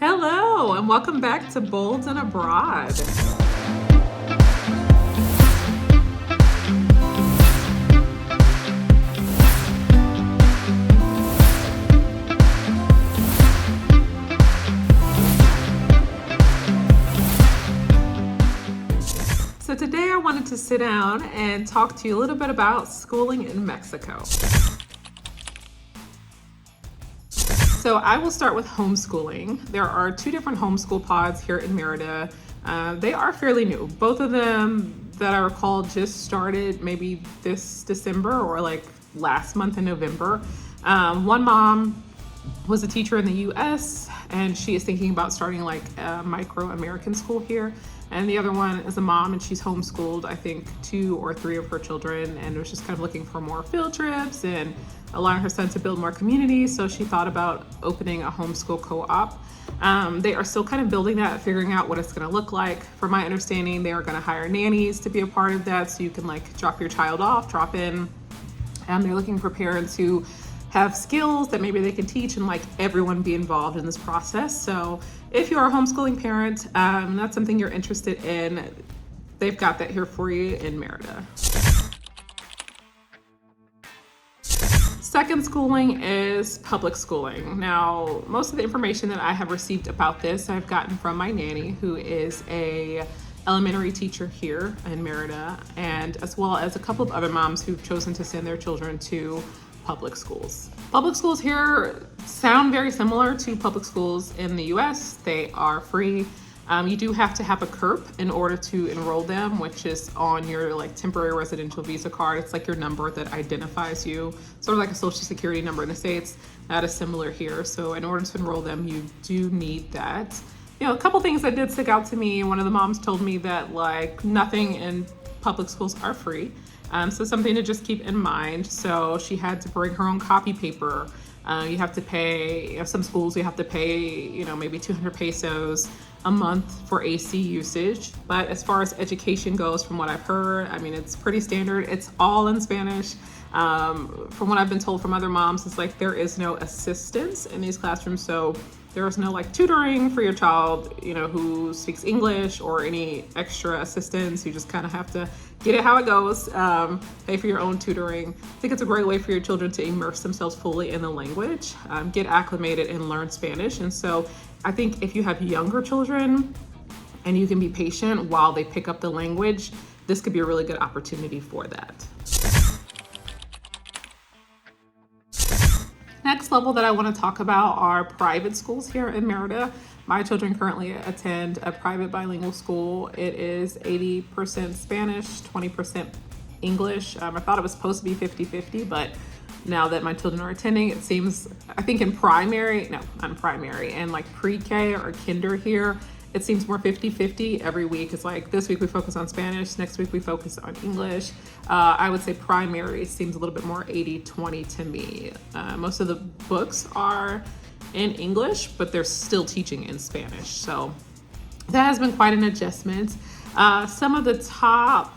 Hello, and welcome back to Bold and Abroad. So today I wanted to sit down and talk to you a little bit about schooling in Mexico. So I will start with homeschooling. There are two different homeschool pods here in Merida. They are fairly new. Both of them that I recall just started maybe this December or like last month in November. One mom was a teacher in the US and she is thinking about starting like a micro American school here. And the other one is a mom and she's homeschooled, I think 2 or 3 of her children, and was just kind of looking for more field trips and allowing her son to build more community. So she thought about opening a homeschool co-op. They are still kind of building that, figuring out what it's going to look like. From my understanding, they are going to hire nannies to be a part of that, so you can like drop your child off, drop in. And they're looking for parents who have skills that maybe they can teach and like everyone be involved in this process. So if you're a homeschooling parent, that's something you're interested in, they've got that here for you in Merida. Second schooling is public schooling. Now, most of the information that I have received about this, I've gotten from my nanny, who is a elementary teacher here in Merida, and as well as a couple of other moms who've chosen to send their children to public schools. Public schools here sound very similar to public schools in the US. They are free. You do have to have a CURP in order to enroll them, which is on your like temporary residential visa card. It's like your number that identifies you, sort of like a social security number in the States. That is similar here. So in order to enroll them, you do need that. You know, a couple things that did stick out to me. One of the moms told me that like nothing in public schools are free. So something to just keep in mind. So she had to bring her own copy paper. You have to pay, some schools you have to pay, maybe 200 pesos a month for AC usage. But as far as education goes, from what I've heard, I mean, it's pretty standard. It's all in Spanish. From what I've been told from other moms, it's like there is no assistance in these classrooms. So there is no like tutoring for your child, who speaks English, or any extra assistance. You just kind of have to get it how it goes, pay for your own tutoring. I think it's a great way for your children to immerse themselves fully in the language, get acclimated and learn Spanish. And so I think if you have younger children and you can be patient while they pick up the language, this could be a really good opportunity for that. Next level that I want to talk about are private schools here in Merida. My children currently attend a private bilingual school. It is 80% Spanish, 20% English. I thought it was supposed to be 50-50, but now that my children are attending, it seems, I think in primary, no, not in primary, and like pre-K or kinder here, it seems more 50-50 every week. It's like this week we focus on Spanish, next week we focus on English. I would say primary seems a little bit more 80-20 to me. Most of the books are in English, but they're still teaching in Spanish. So that has been quite an adjustment. Some of the top,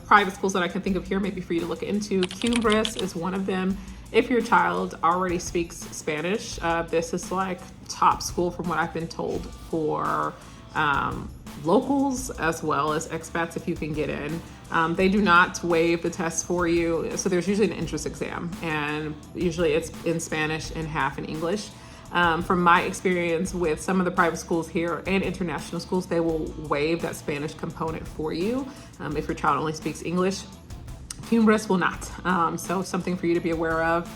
private schools that I can think of here, maybe for you to look into, Cumbres is one of them. If your child already speaks Spanish, this is like top school from what I've been told for locals as well as expats if you can get in. They do not waive the test for you. So there's usually an entrance exam, and usually it's in Spanish and half in English. From my experience with some of the private schools here and international schools, they will waive that Spanish component for you if your child only speaks English. Cumbres will not. So something for you to be aware of.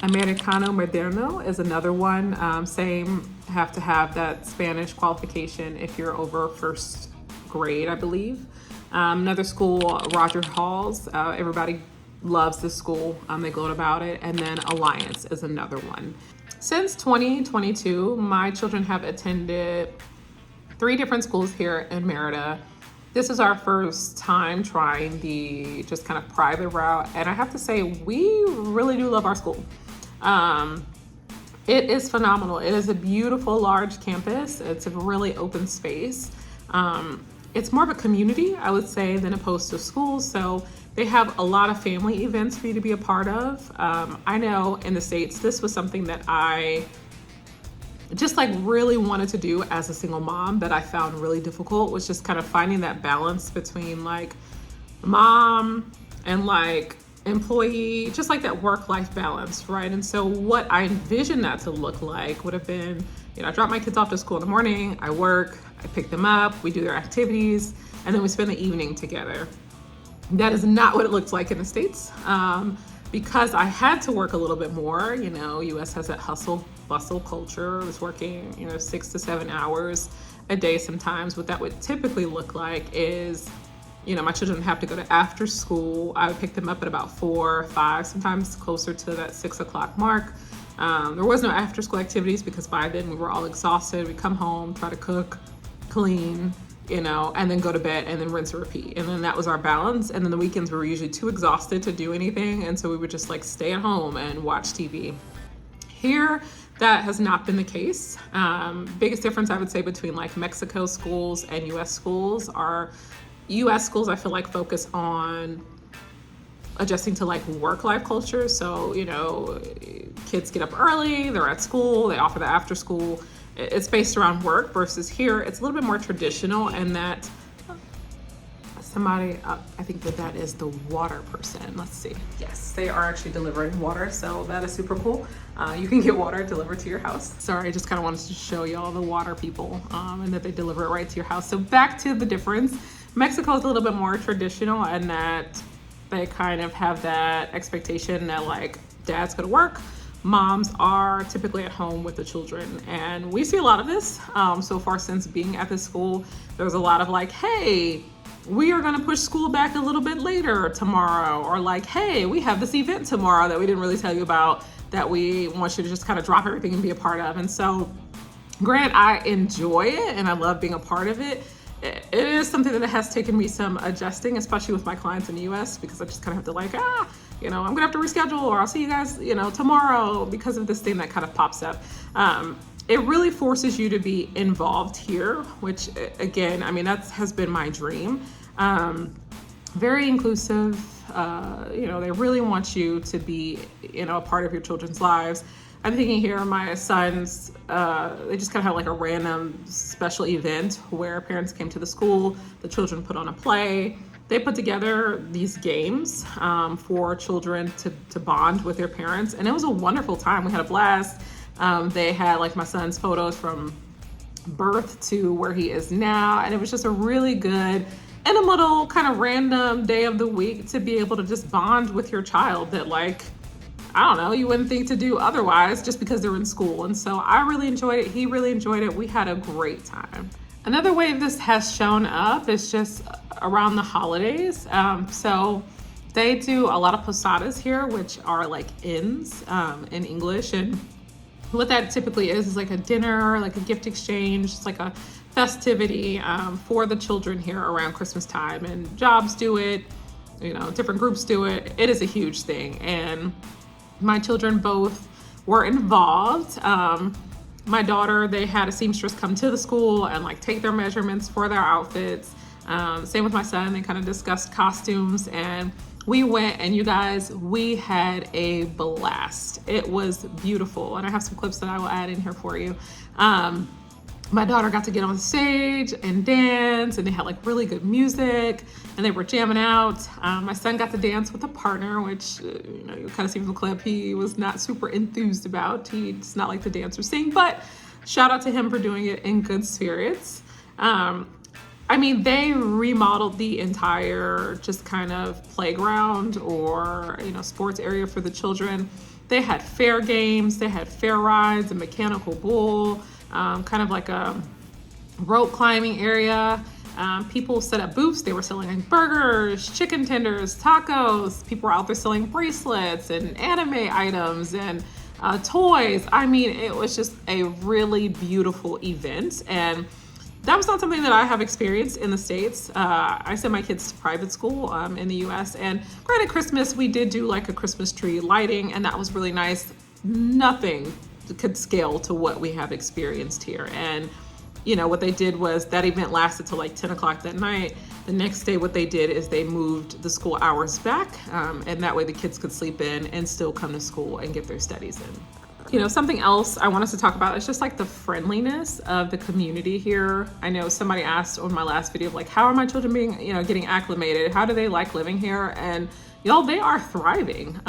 Americano Moderno is another one. Same, have to have that Spanish qualification if you're over first grade, I believe. Another school, Roger Halls. Everybody loves this school. They gloat about it. And then Alliance is another one. Since 2022, my children have attended 3 different schools here in Merida. This is our first time trying the just kind of private route, and I have to say we really do love our school. It is phenomenal. It is a beautiful large campus. It's a really open space. It's more of a community, I would say, than opposed to schools. So they have a lot of family events for you to be a part of. I know in the States, this was something that I just like really wanted to do as a single mom that I found really difficult was just kind of finding that balance between like mom and like employee, just like that work-life balance, right? And so what I envisioned that to look like would have been, I drop my kids off to school in the morning, I work, I pick them up, we do their activities, and then we spend the evening together. That is not what it looks like in the States. Because I had to work a little bit more, US has that hustle bustle culture. I was working, 6 to 7 hours a day sometimes. What that would typically look like is, my children have to go to after school. I would pick them up at about 4 or 5, sometimes closer to that 6 o'clock mark. There was no after school activities because by then we were all exhausted. We come home, try to cook, clean, and then go to bed and then rinse and repeat. And then that was our balance. And then the weekends we were usually too exhausted to do anything. And so we would just like stay at home and watch TV. Here, that has not been the case. Biggest difference I would say between like Mexico schools and US schools are US schools I feel like focus on adjusting to like work-life culture. So, kids get up early, they're at school, they offer the after school. It's based around work versus here, it's a little bit more traditional and that somebody, I think that is the water person. Let's see. Yes, they are actually delivering water. So that is super cool. You can get water delivered to your house. Sorry, I just kind of wanted to show you all the water people and that they deliver it right to your house. So back to the difference. Mexico is a little bit more traditional and that they kind of have that expectation that like dad's gonna work, moms are typically at home with the children. And we see a lot of this so far since being at this school. There's a lot of like, hey, we are gonna push school back a little bit later tomorrow. Or like, hey, we have this event tomorrow that we didn't really tell you about that we want you to just kind of drop everything and be a part of. And so, granted, I enjoy it and I love being a part of it. It is something that has taken me some adjusting, especially with my clients in the US, because I just kind of have to like, I'm gonna have to reschedule or I'll see you guys, tomorrow because of this thing that kind of pops up. It really forces you to be involved here, which again, that has been my dream. Very inclusive, they really want you to be, a part of your children's lives. I'm thinking here, my sons, they just kind of had like a random special event where parents came to the school, the children put on a play. They put together these games for children to bond with their parents. And it was a wonderful time. We had a blast. They had like my son's photos from birth to where he is now. And it was just a really good and a little kind of random day of the week to be able to just bond with your child that like, I don't know, you wouldn't think to do otherwise just because they're in school. And so I really enjoyed it. He really enjoyed it. We had a great time. Another way this has shown up is just around the holidays. So they do a lot of posadas here, which are like inns in English. And what that typically is like a dinner, like a gift exchange. It's like a festivity for the children here around Christmas time. And jobs do it, different groups do it. It is a huge thing. And my children both were involved. My daughter, they had a seamstress come to the school and like take their measurements for their outfits. Same with my son, they kind of discussed costumes and we went and you guys, we had a blast. It was beautiful. And I have some clips that I will add in here for you. My daughter got to get on stage and dance and they had like really good music and they were jamming out. My son got to dance with a partner, which, you kind of see from the clip, he was not super enthused about. He's not like to dance or sing, but shout out to him for doing it in good spirits. They remodeled the entire just kind of playground or, sports area for the children. They had fair games, they had fair rides, a mechanical bull, kind of like a rope climbing area. People set up booths. They were selling like burgers, chicken tenders, tacos. People were out there selling bracelets and anime items and toys. It was just a really beautiful event. And that was not something that I have experienced in the States. I sent my kids to private school in the US. And granted, Christmas, we did do like a Christmas tree lighting, and that was really nice. Nothing could scale to what we have experienced here. And what they did was that event lasted till like 10 o'clock that night. The next day, what they did is they moved the school hours back, and that way the kids could sleep in and still come to school and get their studies in. Something else I want us to talk about is just like the friendliness of the community here. I know somebody asked on my last video, like, how are my children being, getting acclimated? How do they like living here? And y'all, they are thriving.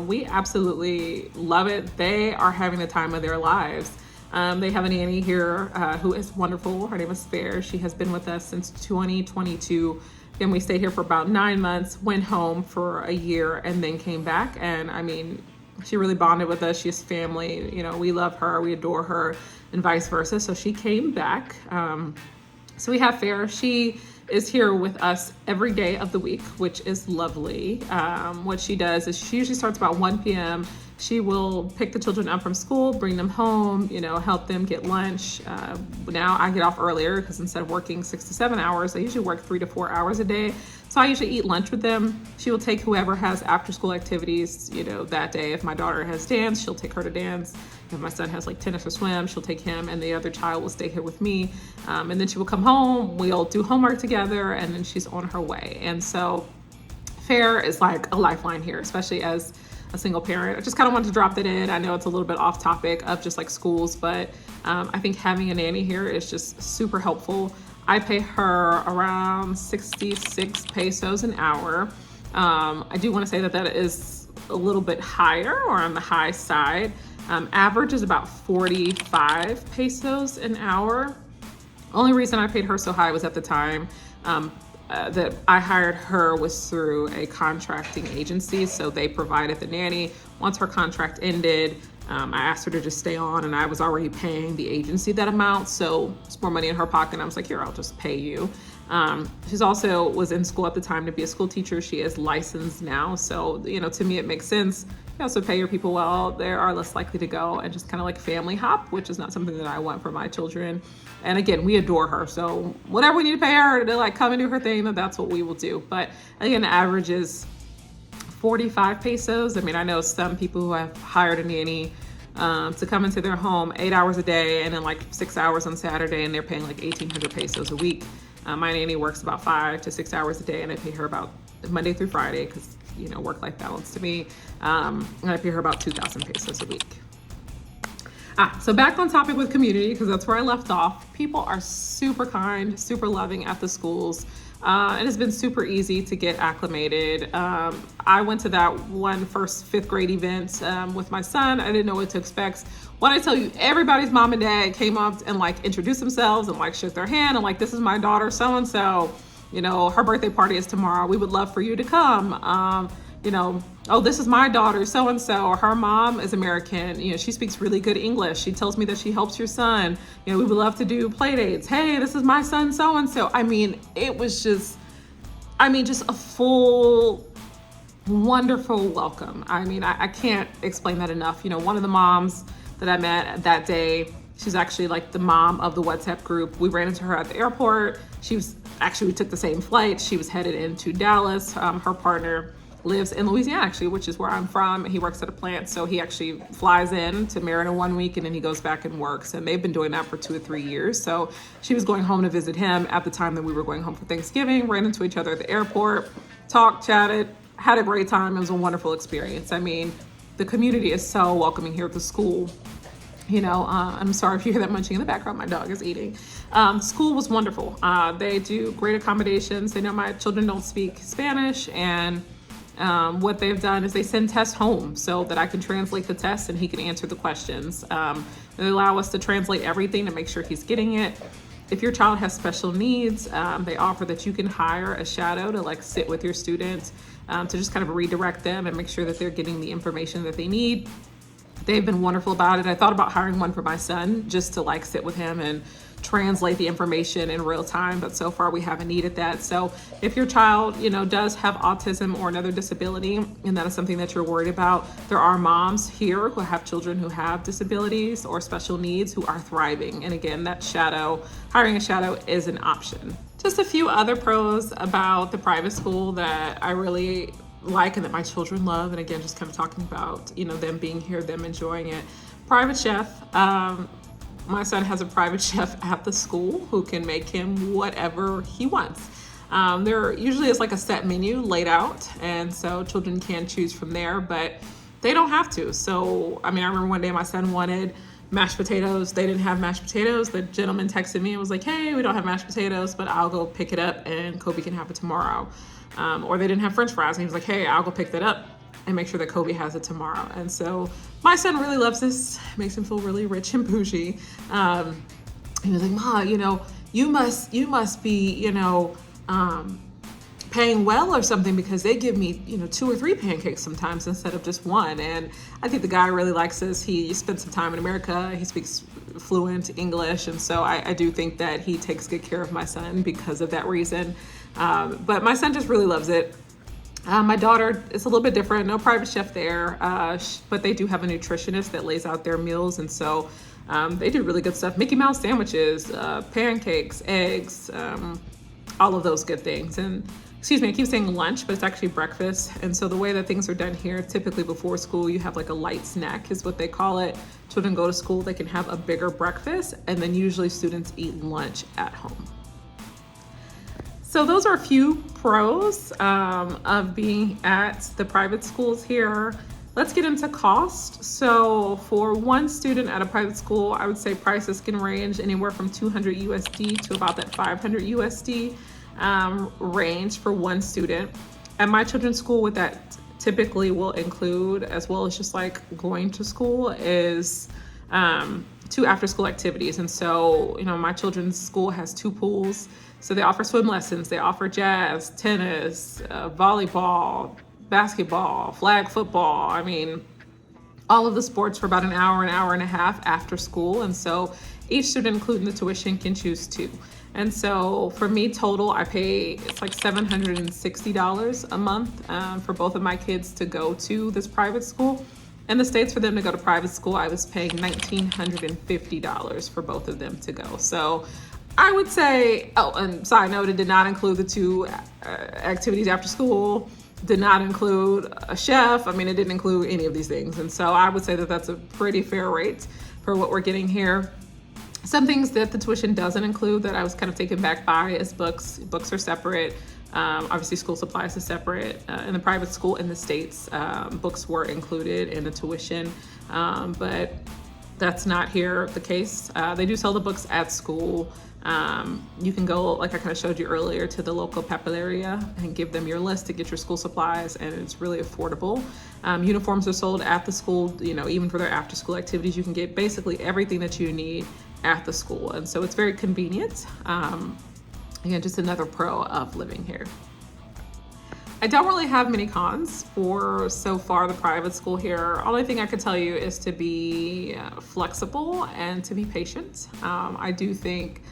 We absolutely love it. They are having the time of their lives. They have a nanny here who is wonderful. Her name is Fair. She has been with us since 2022. And we stayed here for about 9 months, went home for a year, and then came back. And I mean, she really bonded with us. She's family. We love her. We adore her, and vice versa. So she came back. So we have Fair. She is here with us every day of the week, which is lovely. What she does is she usually starts about 1 p.m. She will pick the children up from school, bring them home, help them get lunch. Now I get off earlier because instead of working 6 to 7 hours, I usually work 3 to 4 hours a day. So I usually eat lunch with them. She will take whoever has after school activities, that day. If my daughter has dance, she'll take her to dance. If my son has like tennis or swim, she'll take him, and the other child will stay here with me. And then she will come home, we'll do homework together, and then she's on her way. And so Fair is like a lifeline here, especially as a single parent. I just kind of wanted to drop that in. I know it's a little bit off topic of just like schools, but I think having a nanny here is just super helpful. I pay her around 66 pesos an hour. I do want to say that is a little bit higher, or on the high side. Average is about 45 pesos an hour. Only reason I paid her so high was at the time that I hired her was through a contracting agency. So they provided the nanny. Once her contract ended, I asked her to just stay on, and I was already paying the agency that amount. So it's more money in her pocket. And I was like, here, I'll just pay you. She's also was in school at the time to be a school teacher. She is licensed now. So, to me, it makes sense. You also pay your people well. They are less likely to go and just kind of like family hop, which is not something that I want for my children. And again, we adore her. So whatever we need to pay her to like come and do her thing, that's what we will do. But again, the average is 45 pesos. I mean, I know some people who have hired a nanny to come into their home 8 hours a day and then like 6 hours on Saturday, and they're paying like 1,800 pesos a week. My nanny works about 5 to 6 hours a day, and I pay her about Monday through Friday because, work-life balance to me. And I pay her about 2,000 pesos a week. So back on topic with community, because that's where I left off. People are super kind, super loving at the schools. And it's been super easy to get acclimated. I went to that one first 5th grade event with my son. I didn't know what to expect. When I tell you, everybody's mom and dad came up and like introduced themselves and like shook their hand and like, this is my daughter so-and-so. Her birthday party is tomorrow. We would love for you to come. Oh, this is my daughter so-and-so. Her mom is American. She speaks really good English. She tells me that she helps your son. We would love to do play dates. Hey, this is my son so-and-so. I mean, it was just a full, wonderful welcome. I mean, I can't explain that enough. One of the moms that I met that day, she's actually like the mom of the WhatsApp group. We ran into her at the airport. We took the same flight. She was headed into Dallas. Her partner lives in Louisiana, actually, which is where I'm from. He works at a plant, so he actually flies in to Merida 1 week and then he goes back and works. And they've been doing that for 2 or 3 years. So she was going home to visit him at the time that we were going home for Thanksgiving, ran into each other at the airport, talked, chatted, had a great time. It was a wonderful experience. I mean, the community is so welcoming here at the school. I'm sorry if you hear that munching in the background. My dog is eating. School was wonderful. They do great accommodations. They know my children don't speak Spanish, and what they've done is they send tests home so that I can translate the tests and he can answer the questions. They allow us to translate everything to make sure he's getting it. If your child has special needs, they offer that you can hire a shadow to like sit with your student to just kind of redirect them and make sure that they're getting the information that they need. They've been wonderful about it. I thought about hiring one for my son just to like sit with him and translate the information in real time, but so far we haven't needed that. So if your child, does have autism or another disability, and that is something that you're worried about, there are moms here who have children who have disabilities or special needs who are thriving. And again, hiring a shadow is an option. Just a few other pros about the private school that I really like and that my children love. And again, just kind of talking about, them being here, them enjoying it. Private chef. My son has a private chef at the school who can make him whatever he wants. There usually is like a set menu laid out, and so children can choose from there. But they don't have to. So, I mean, I remember one day my son wanted mashed potatoes. They didn't have mashed potatoes. The gentleman texted me and was like, hey, we don't have mashed potatoes, but I'll go pick it up and Kobe can have it tomorrow. Or they didn't have French fries. And he was like, hey, I'll go pick that up and make sure that Kobe has it tomorrow. And so my son really loves this. It makes him feel really rich and bougie. He was like, Ma, you must be, paying well or something, because they give me 2 or 3 pancakes sometimes instead of just one. And I think the guy really likes this. He spent some time in America. He speaks fluent English, and so I do think that he takes good care of my son because of that reason. But my son just really loves it. My daughter is a little bit different. No private chef there, but they do have a nutritionist that lays out their meals, and so they do really good stuff. Mickey Mouse sandwiches, pancakes, eggs, all of those good things. And excuse me, I keep saying lunch, but it's actually breakfast. And so the way that things are done here, typically before school, you have like a light snack is what they call it. Children go to school, they can have a bigger breakfast, and then usually students eat lunch at home. So those are a few pros of being at the private schools here. Let's get into cost. So for one student at a private school, I would say prices can range anywhere from 200 USD to about that 500 USD range for one student. At my children's school, what that typically will include, as well as just like going to school, is 2 after school activities. And so, my children's school has 2 pools. So they offer swim lessons, they offer jazz, tennis, volleyball, basketball, flag football. I mean, all of the sports for about an hour and a half after school. And so each student, including the tuition, can choose 2. And so for me, total, I pay, it's like $760 a month for both of my kids to go to this private school. In the States, for them to go to private school, I was paying $1,950 for both of them to go. So I would say, oh, and side note, it did not include the 2 activities after school, did not include a chef. I mean, it didn't include any of these things. And so I would say that that's a pretty fair rate for what we're getting here. Some things that the tuition doesn't include that I was kind of taken back by is books. Books are separate. Obviously, school supplies is separate. In the private school in the States, books were included in the tuition, but that's not here the case. They do sell the books at school. You can go, like I kind of showed you earlier, to the local papeleria and give them your list to get your school supplies, and it's really affordable. Uniforms are sold at the school, even for their after school activities. You can get basically everything that you need at the school, and so it's very convenient. Again, just another pro of living here. I don't really have many cons for so far the private school here. Only thing I could tell you is to be flexible and to be patient. I do think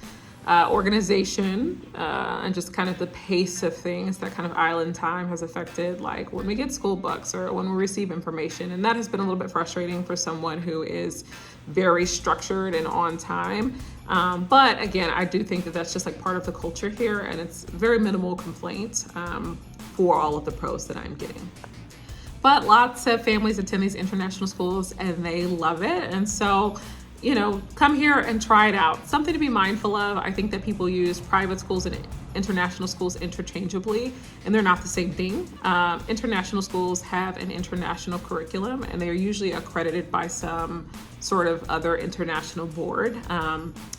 organization and just kind of the pace of things, that kind of island time has affected like when we get school books or when we receive information. And that has been a little bit frustrating for someone who is very structured and on time. But again, I do think that that's just like part of the culture here, and it's very minimal complaint for all of the pros that I'm getting. But lots of families attend these international schools and they love it. And so, come here and try it out. Something to be mindful of. I think that people use private schools and international schools interchangeably, and they're not the same thing. International schools have an international curriculum, and they are usually accredited by some sort of other international board.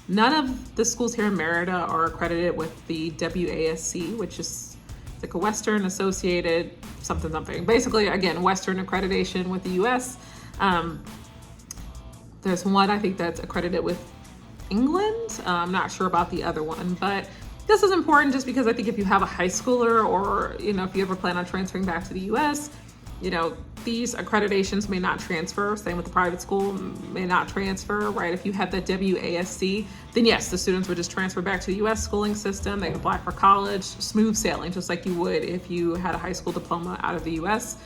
None of the schools here in Merida are accredited with the WASC, which is like a Western Associated something. Basically, again, Western accreditation with the US. There's one, I think, that's accredited with England. I'm not sure about the other one, but this is important just because I think if you have a high schooler or, if you ever plan on transferring back to the US, these accreditations may not transfer. Same with the private school, may not transfer, right? If you have that WASC, then yes, the students would just transfer back to the US schooling system. They apply for college, smooth sailing, just like you would if you had a high school diploma out of the US.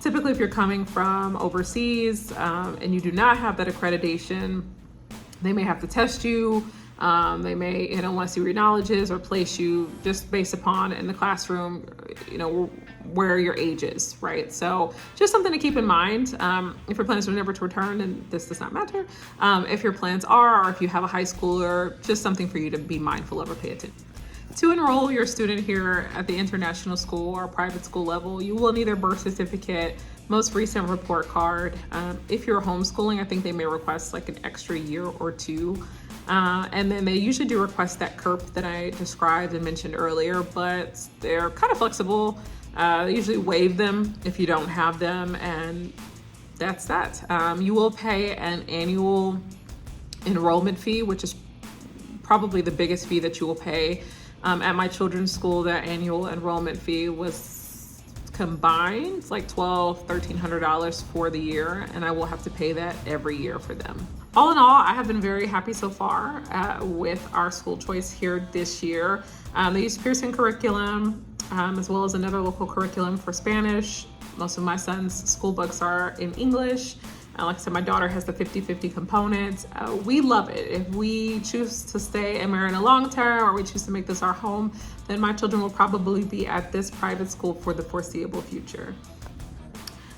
Typically, if you're coming from overseas and you do not have that accreditation, they may have to test you. They may, want to see where your knowledge is or place you just based upon in the classroom, where your age is, right? So just something to keep in mind. If your plans are never to return, then this does not matter. If your plans are, or if you have a high schooler, just something for you to be mindful of or pay attention. To enroll your student here at the international school or private school level, you will need their birth certificate, most recent report card. If you're homeschooling, I think they may request like an extra year or two. And then they usually do request that CURP that I described and mentioned earlier, but they're kind of flexible. They usually waive them if you don't have them, and that's that. You will pay an annual enrollment fee, which is probably the biggest fee that you will pay. At my children's school, that annual enrollment fee was combined like $1,200–1,300 for the year, and I will have to pay that every year for them. All in all, I have been very happy so far with our school choice here this year. They use Pearson curriculum as well as another local curriculum for Spanish. Most of my son's school books are in English. Like I said, my daughter has the 50-50 component. We love it. If we choose to stay in Merida long term, or we choose to make this our home, then my children will probably be at this private school for the foreseeable future.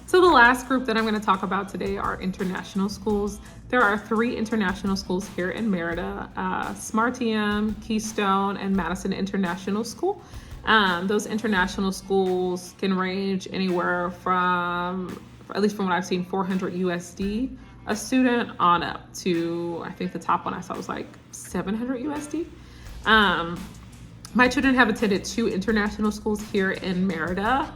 So the last group that I'm going to talk about today are international schools. There are 3 international schools here in Merida, Smartium, Keystone, and Madison International School. Those international schools can range anywhere from, at least from what I've seen, 400 USD a student on up to, I think the top one I saw was like 700 USD. My children have attended 2 international schools here in Merida.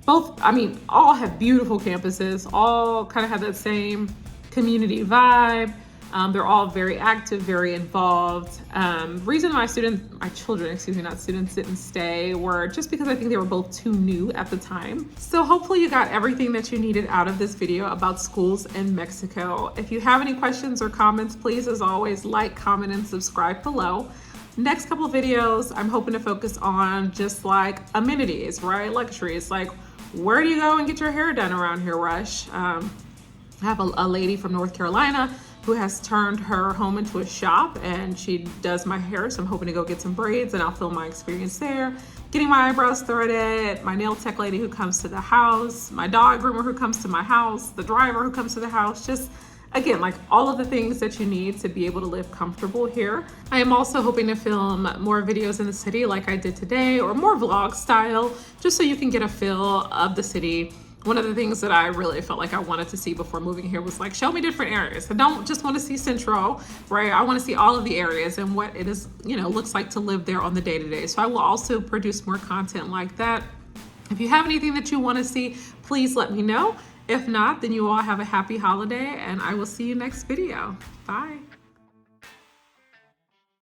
Both, I mean, all have beautiful campuses, all kind of have that same community vibe. They're all very active, very involved. Reason my children, not students, didn't stay were just because I think they were both too new at the time. So hopefully you got everything that you needed out of this video about schools in Mexico. If you have any questions or comments, please, as always, like, comment, and subscribe below. Next couple of videos, I'm hoping to focus on just like amenities, right? Luxuries, like where do you go and get your hair done around here, Rush? I have a lady from North Carolina who has turned her home into a shop, and she does my hair, so I'm hoping to go get some braids and I'll film my experience there. Getting my eyebrows threaded, my nail tech lady who comes to the house, my dog groomer who comes to my house, the driver who comes to the house, just again, like all of the things that you need to be able to live comfortable here. I am also hoping to film more videos in the city like I did today, or more vlog style, just so you can get a feel of the city. One of the things that I really felt like I wanted to see before moving here was like, show me different areas. I don't just want to see Central, right? I want to see all of the areas and what it is, looks like to live there on the day-to-day. So I will also produce more content like that. If you have anything that you want to see, please let me know. If not, then you all have a happy holiday, and I will see you next video. Bye.